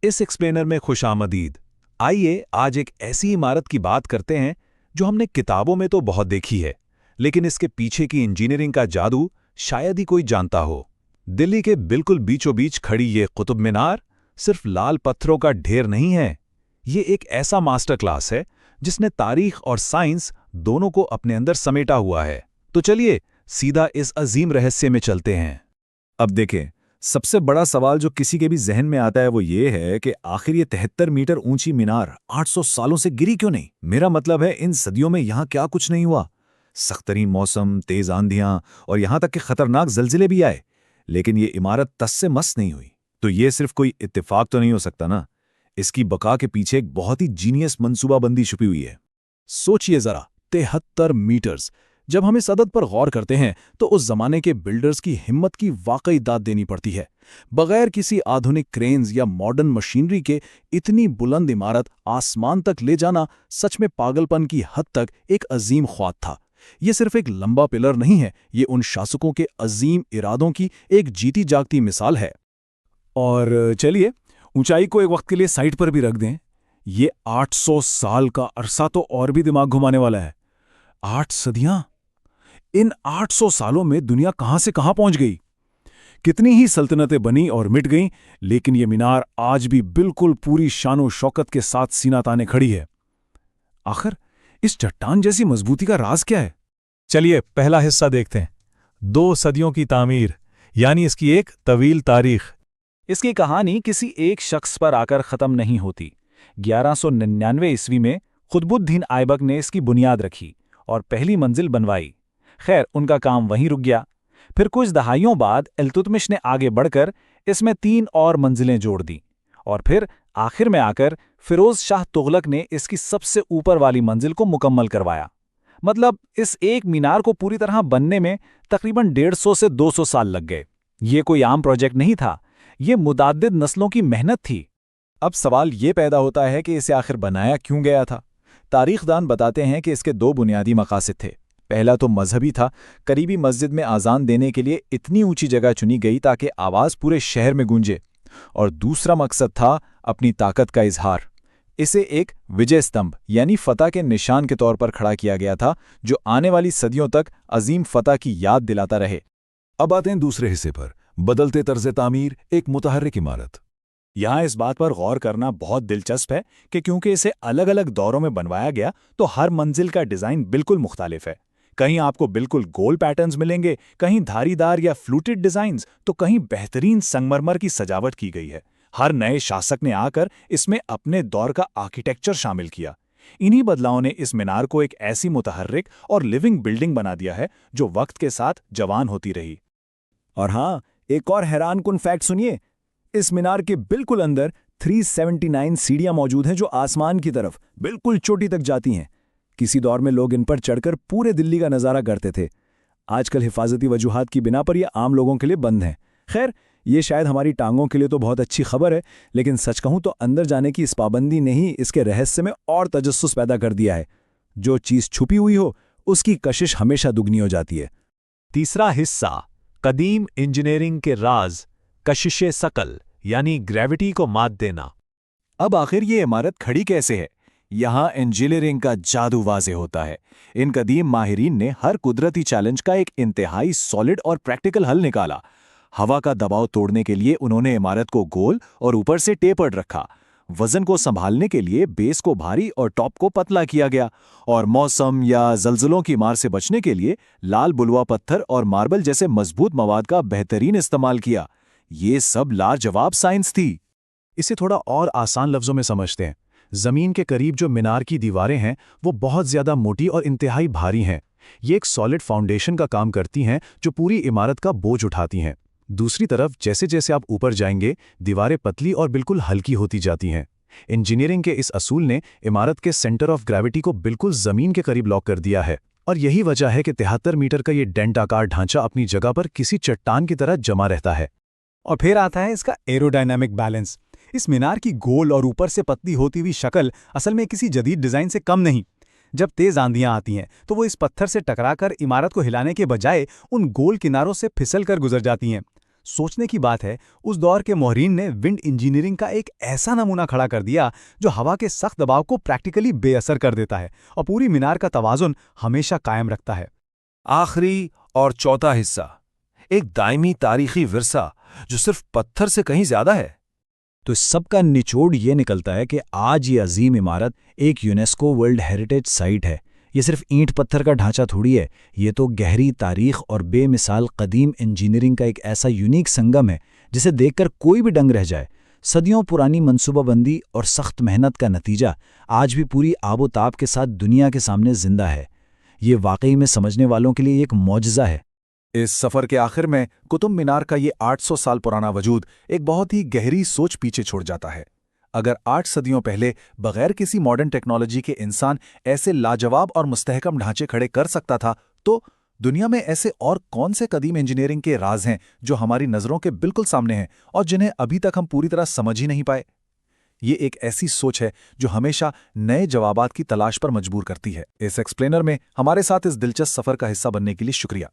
इस एक्सप्लेनर में खुशामदीद। आइए आज एक ऐसी इमारत की बात करते हैं जो हमने किताबों में तो बहुत देखी है, लेकिन इसके पीछे की इंजीनियरिंग का जादू शायद ही कोई जानता हो। दिल्ली के बिल्कुल बीचों बीच खड़ी ये कुतुब मीनार सिर्फ लाल पत्थरों का ढेर नहीं है। ये एक ऐसा मास्टर क्लास है जिसने तारीख और साइंस दोनों को अपने अंदर समेटा हुआ है। तो चलिए सीधा इस अजीम रहस्य में चलते हैं। अब देखें, सबसे बड़ा सवाल जो किसी के भी जहन में आता है वो ये है कि आखिर ये 73 मीटर ऊंची मीनार 800 सालों से गिरी क्यों नहीं। मेरा मतलब है, इन सदियों में यहाँ क्या कुछ नहीं हुआ। सख्तरीन मौसम, तेज आंधियां और यहाँ तक कि खतरनाक जलजिले भी आए, लेकिन ये इमारत तस से मस नहीं हुई। तो ये सिर्फ कोई इत्तेफाक तो नहीं हो सकता ना। इसकी बका के पीछे एक बहुत ही जीनियस मंसूबाबंदी छुपी हुई है। सोचिए जरा, 73 मीटर्स। जब हम इस अदद पर गौर करते हैं तो उस जमाने के बिल्डर्स की हिम्मत की वाकई दाद देनी पड़ती है। बगैर किसी आधुनिक क्रेन्स या मॉडर्न मशीनरी के इतनी बुलंद इमारत आसमान तक ले जाना सच में पागलपन की हद तक एक अजीम ख्वाब था। ये सिर्फ एक लंबा पिलर नहीं है, ये उन शासकों के अजीम इरादों की एक जीती जागती मिसाल है। और चलिए ऊंचाई को एक वक्त के लिए साइड पर भी रख दें। ये 800 साल का अरसा तो और भी दिमाग घुमाने वाला है। 8 सदियां। इन 800 सालों में दुनिया कहां से कहां पहुंच गई। कितनी ही सल्तनतें बनी और मिट गईं, लेकिन ये मीनार आज भी बिल्कुल पूरी शानो शौकत के साथ सीना ताने खड़ी है। आखिर इस चट्टान जैसी मजबूती का राज क्या है? चलिए पहला हिस्सा देखते हैं। 2 सदियों की तामीर, यानी इसकी एक तवील तारीख। इसकी कहानी किसी एक शख्स पर आकर खत्म नहीं होती। 1199 ईस्वी में कुतुबुद्दीन ऐबक ने इसकी बुनियाद रखी और पहली मंजिल बनवाई। खैर, उनका काम वहीं रुक गया। फिर कुछ दहाइयों बाद इल्तुतमिश ने आगे बढ़कर इसमें 3 और मंजिलें जोड़ दी और फिर आखिर में आकर फिरोज शाह तुगलक ने इसकी सबसे ऊपर वाली मंजिल को मुकम्मल करवाया। मतलब इस एक मीनार को पूरी तरह बनने में तकरीबन 150 से 200 साल लग गए। ये कोई आम प्रोजेक्ट नहीं था, ये मुताद्दिद नस्लों की मेहनत थी। अब सवाल ये पैदा होता है कि इसे आखिर बनाया क्यों गया था। तारीखदान बताते हैं कि इसके 2 बुनियादी मकासद थे। पहला तो मजहबी था। करीबी मस्जिद में आज़ान देने के लिए इतनी ऊंची जगह चुनी गई ताकि आवाज़ पूरे शहर में गूंजे। और दूसरा मकसद था अपनी ताकत का इजहार। इसे एक विजय स्तंभ यानी फतह के निशान के तौर पर खड़ा किया गया था, जो आने वाली सदियों तक अजीम फतह की याद दिलाता रहे। अब आते हैं दूसरे हिस्से पर, बदलते तर्ज तामीर, एक मुतहर्रिक इमारत। यहाँ इस बात पर गौर करना बहुत दिलचस्प है कि क्योंकि इसे अलग अलग दौरों में बनवाया गया, तो हर मंजिल का डिज़ाइन बिल्कुल मुख्तालिफ है। कहीं आपको बिल्कुल गोल पैटर्न्स मिलेंगे, कहीं धारीदार या फ्लूटेड डिज़ाइंस, तो कहीं बेहतरीन संगमरमर की सजावट की गई है। हर नए शासक ने आकर इसमें अपने दौर का आर्किटेक्चर शामिल किया। इन्हीं बदलावों ने इस मीनार को एक ऐसी मुतहर्रिक और लिविंग बिल्डिंग बना दिया है जो वक्त के साथ जवान होती रही। और हाँ, एक और हैरानकुन फैक्ट सुनिए। इस मीनार के बिल्कुल अंदर 379 सीढ़ियां मौजूद हैं जो आसमान की तरफ बिल्कुल चोटी तक जाती हैं। किसी दौर में लोग इन पर चढ़कर पूरे दिल्ली का नज़ारा करते थे। आजकल हिफाजती वजूहात की बिना पर यह आम लोगों के लिए बंद है। खैर, ये शायद हमारी टांगों के लिए तो बहुत अच्छी खबर है, लेकिन सच कहूं तो अंदर जाने की इस पाबंदी ने ही इसके रहस्य में और तजस्सुस पैदा कर दिया है। जो चीज़ छुपी हुई हो उसकी कशिश हमेशा दुगनी हो जाती है। तीसरा हिस्सा, कदीम इंजीनियरिंग के राज, कशिशे सकल यानी ग्रेविटी को मात देना। अब आखिर ये इमारत खड़ी कैसे है? यहाँ इंजीनियरिंग का जादू वाज़े होता है। इन कदीम माहिरीन ने हर कुदरती चैलेंज का एक इंतहाई सॉलिड और प्रैक्टिकल हल निकाला। हवा का दबाव तोड़ने के लिए उन्होंने इमारत को गोल और ऊपर से टेपर्ड रखा। वजन को संभालने के लिए बेस को भारी और टॉप को पतला किया गया, और मौसम या जल्जलों की मार से बचने के लिए लाल बुलवा पत्थर और मार्बल जैसे मजबूत मवाद का बेहतरीन इस्तेमाल किया। ये सब लाजवाब साइंस थी। इसे थोड़ा और आसान लफ्जों में समझते हैं। जमीन के करीब जो मीनार की दीवारें हैं वो बहुत ज्यादा मोटी और इंतहाई भारी हैं। ये एक सॉलिड फाउंडेशन का काम करती हैं जो पूरी इमारत का बोझ उठाती हैं। दूसरी तरफ जैसे जैसे आप ऊपर जाएंगे, दीवारें पतली और बिल्कुल हल्की होती जाती हैं। इंजीनियरिंग के इस असूल ने इमारत के सेंटर ऑफ ग्रेविटी को बिल्कुल जमीन के करीब लॉक कर दिया है, और यही वजह है कि 73 मीटर का ये डेंट आकार ढांचा अपनी जगह पर किसी चट्टान की तरह जमा रहता है। और फिर आता है इसका एरोडायनामिक बैलेंस। इस मीनार की गोल और ऊपर से पतली होती हुई शक्ल असल में किसी जदीद डिज़ाइन से कम नहीं। जब तेज आंधियां आती हैं तो वो इस पत्थर से टकराकर इमारत को हिलाने के बजाय उन गोल किनारों से फिसल कर गुजर जाती हैं। सोचने की बात है, उस दौर के मोहरीन ने विंड इंजीनियरिंग का एक ऐसा नमूना खड़ा कर दिया जो हवा के सख्त दबाव को प्रैक्टिकली बेअसर कर देता है और पूरी मीनार का तवाज़ुन हमेशा कायम रखता है। आखिरी और चौथा हिस्सा, एक दायमी तारीखी विरसा जो सिर्फ पत्थर से कहीं ज्यादा है। तो इस सब का निचोड़ ये निकलता है कि आज ये अजीम इमारत एक यूनेस्को वर्ल्ड हेरिटेज साइट है। ये सिर्फ ईंट पत्थर का ढांचा थोड़ी है, ये तो गहरी तारीख और बेमिसाल कदीम इंजीनियरिंग का एक ऐसा यूनिक संगम है जिसे देखकर कोई भी दंग रह जाए। सदियों पुरानी मनसूबाबंदी और सख्त मेहनत का नतीजा आज भी पूरी आबोताब के साथ दुनिया के सामने जिंदा है। ये वाकई में समझने वालों के लिए एक मौजज़ा है। इस सफर के आखिर में कुतुब मीनार का ये 800 साल पुराना वजूद एक बहुत ही गहरी सोच पीछे छोड़ जाता है। अगर 8 सदियों पहले बगैर किसी मॉडर्न टेक्नोलॉजी के इंसान ऐसे लाजवाब और मुस्तहकम ढांचे खड़े कर सकता था, तो दुनिया में ऐसे और कौन से कदीम इंजीनियरिंग के राज हैं जो हमारी नज़रों के बिल्कुल सामने हैं और जिन्हें अभी तक हम पूरी तरह समझ ही नहीं पाए। ये एक ऐसी सोच है जो हमेशा नए जवाबात की तलाश पर मजबूर करती है। इस एक्सप्लेनर में हमारे साथ इस दिलचस्प सफर का हिस्सा बनने के लिए शुक्रिया।